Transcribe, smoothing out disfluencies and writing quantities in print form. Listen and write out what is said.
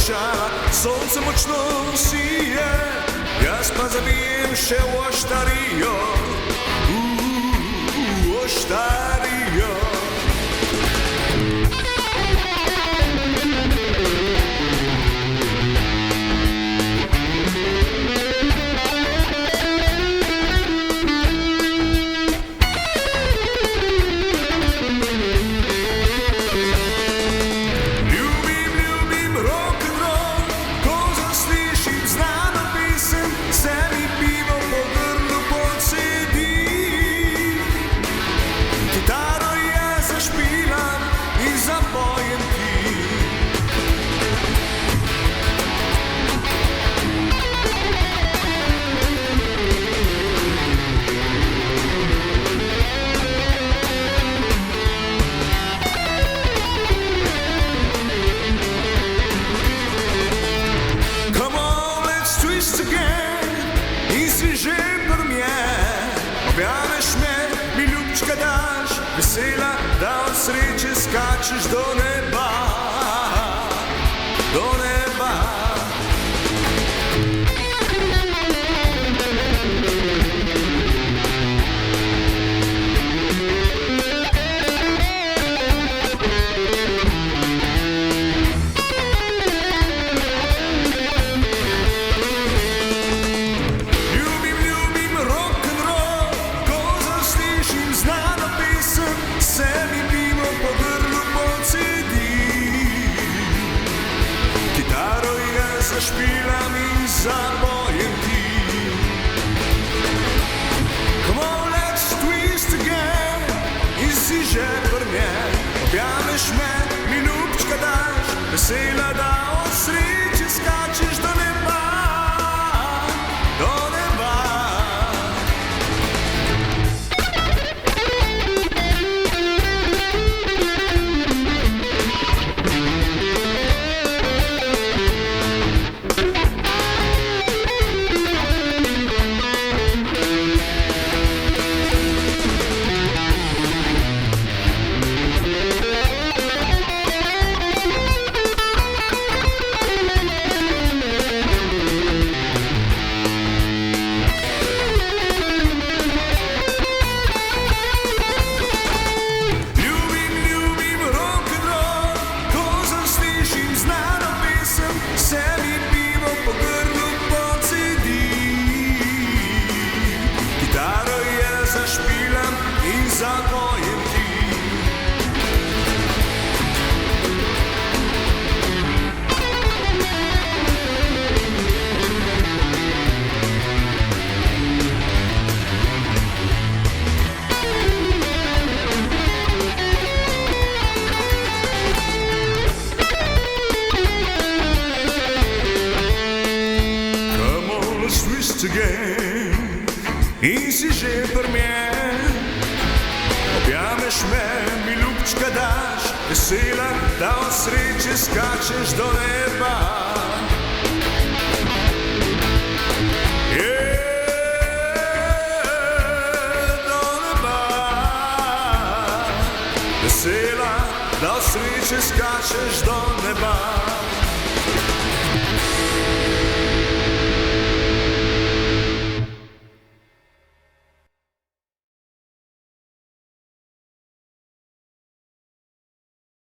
očala, sonce močno sije, jaz pa zavijem še v oštarijo, v oštarijo. Objameš me, mi ljubčka daš, vesela, da od sreče skačeš do neba, do neba. Zašpilam in zapojem ti. Come on, let's twist again. In si že pri njej. Objameš me, mi ljubčka daš, vesela, da od sreče skačeš do neba, do neba. Zapojem ti. Come on, let's twist again. In si že pri meni. Objameš me, mi ljubčka daš, vesela, da od sreče skačeš do neba. Do neba. Vesela, da od sreče skačeš do neba.